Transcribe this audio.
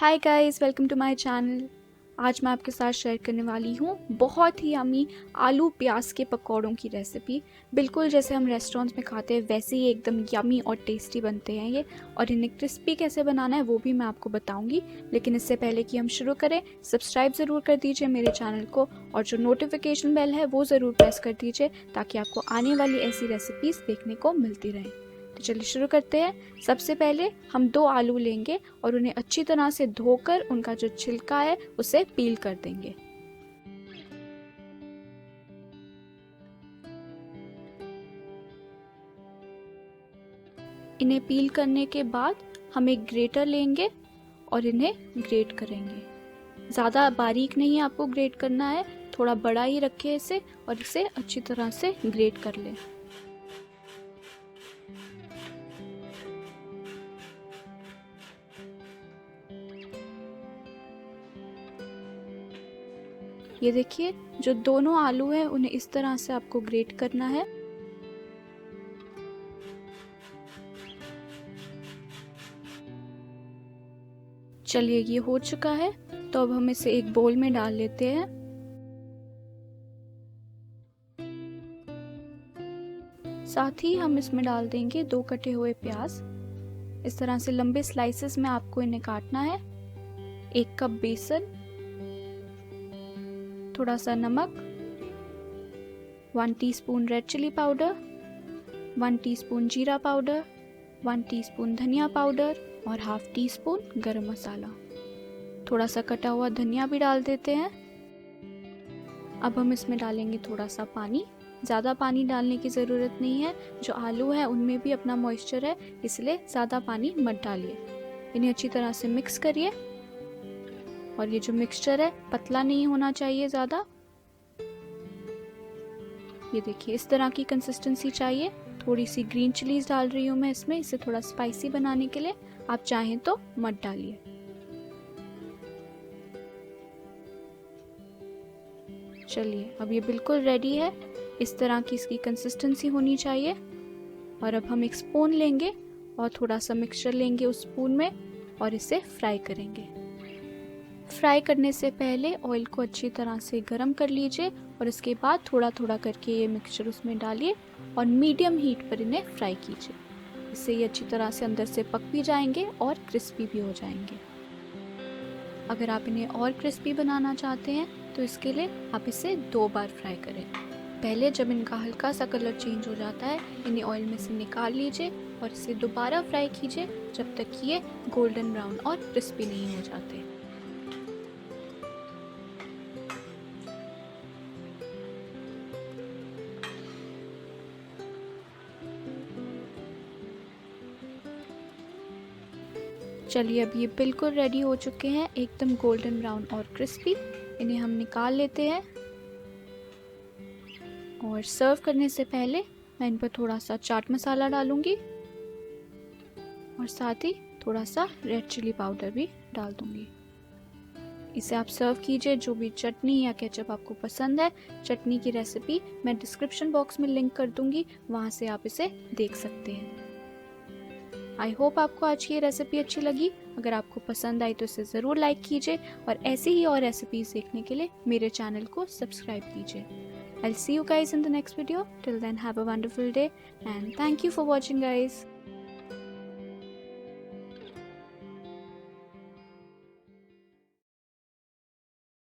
Hi guys, welcome to my channel. आज मैं आपके साथ शेयर करने वाली हूँ बहुत ही यम्मी आलू प्याज के पकौड़ों की रेसिपी। बिल्कुल जैसे हम रेस्टोरेंट्स में खाते हैं वैसे ही एकदम यम्मी और टेस्टी बनते हैं ये। और इन्हें क्रिस्पी कैसे बनाना है वो भी मैं आपको बताऊंगी। लेकिन इससे पहले कि हम शुरू करें, सब्सक्राइब ज़रूर कर दीजिए मेरे चैनल को और जो नोटिफिकेशन बेल है वो ज़रूर प्रेस कर दीजिए ताकि आपको आने वाली ऐसी रेसिपीज़ देखने को मिलती रहें। तो चलिए शुरू करते हैं। सबसे पहले हम 2 आलू लेंगे और उन्हें अच्छी तरह से धोकर उनका जो छिलका है उसे पील कर देंगे। इन्हें पील करने के बाद हम एक ग्रेटर लेंगे और इन्हें ग्रेट करेंगे। ज़्यादा बारीक नहीं आपको ग्रेट करना है, थोड़ा बड़ा ही रखें इसे और इसे अच्छी तरह से ग्रेट कर लें। ये देखिए, जो दोनों आलू हैं उन्हें इस तरह से आपको ग्रेट करना है। चलिए ये हो चुका है, तो अब हम इसे एक बोल में डाल लेते हैं। साथ ही हम इसमें डाल देंगे 2 कटे हुए प्याज। इस तरह से लंबे स्लाइसेस में आपको इन्हें काटना है। 1 कप बेसन, थोड़ा सा नमक, 1 teaspoon red chilli powder, 1 teaspoon जीरा पाउडर, 1 टीस्पून धनिया पाउडर और half teaspoon garam masala. थोड़ा सा कटा हुआ धनिया भी डाल देते हैं। अब हम इसमें डालेंगे थोड़ा सा पानी। ज़्यादा पानी डालने की ज़रूरत नहीं है, जो आलू है उनमें भी अपना मॉइस्चर है, इसलिए ज़्यादा पानी मत डालिए। इन्हें अच्छी तरह से मिक्स करिए और ये जो मिक्सचर है पतला नहीं होना चाहिए ज़्यादा। ये देखिए, इस तरह की कंसिस्टेंसी चाहिए। थोड़ी सी ग्रीन चिलीज डाल रही हूँ मैं इसमें, इसे थोड़ा स्पाइसी बनाने के लिए। आप चाहें तो मत डालिए। चलिए, अब ये बिल्कुल रेडी है। इस तरह की इसकी कंसिस्टेंसी होनी चाहिए। और अब हम एक स्पून लेंगे और थोड़ा सा मिक्सचर लेंगे उस स्पून में और इसे फ्राई करेंगे। फ्राई करने से पहले ऑयल को अच्छी तरह से गर्म कर लीजिए और इसके बाद थोड़ा थोड़ा करके ये मिक्सचर उसमें डालिए और मीडियम हीट पर इन्हें फ्राई कीजिए। इससे ये अच्छी तरह से अंदर से पक भी जाएंगे और क्रिस्पी भी हो जाएंगे। अगर आप इन्हें और क्रिस्पी बनाना चाहते हैं तो इसके लिए आप इसे 2 बार फ्राई करें। पहले जब इनका हल्का सा कलर चेंज हो जाता है, इन्हें ऑयल में से निकाल लीजिए और इसे दोबारा फ्राई कीजिए जब तक कि ये गोल्डन ब्राउन और क्रिस्पी नहीं हो जाते। चलिए, अब ये बिल्कुल रेडी हो चुके हैं, एकदम गोल्डन ब्राउन और क्रिस्पी। इन्हें हम निकाल लेते हैं और सर्व करने से पहले मैं इन पर थोड़ा सा चाट मसाला डालूंगी और साथ ही थोड़ा सा रेड चिली पाउडर भी डाल दूंगी। इसे आप सर्व कीजिए। जो भी चटनी या केचप आपको पसंद है, चटनी की रेसिपी मैं डिस्क्रिप्शन बॉक्स में लिंक कर दूंगी, वहां से आप इसे देख सकते हैं। आई होप आपको आज की ये रेसिपी अच्छी लगी। अगर आपको पसंद आई तो इसे ज़रूर लाइक कीजिए और ऐसे ही और रेसिपीज देखने के लिए मेरे चैनल को सब्सक्राइब कीजिए। I'll see you guys in the next video. Till then, have a wonderful day and thank you for watching, guys.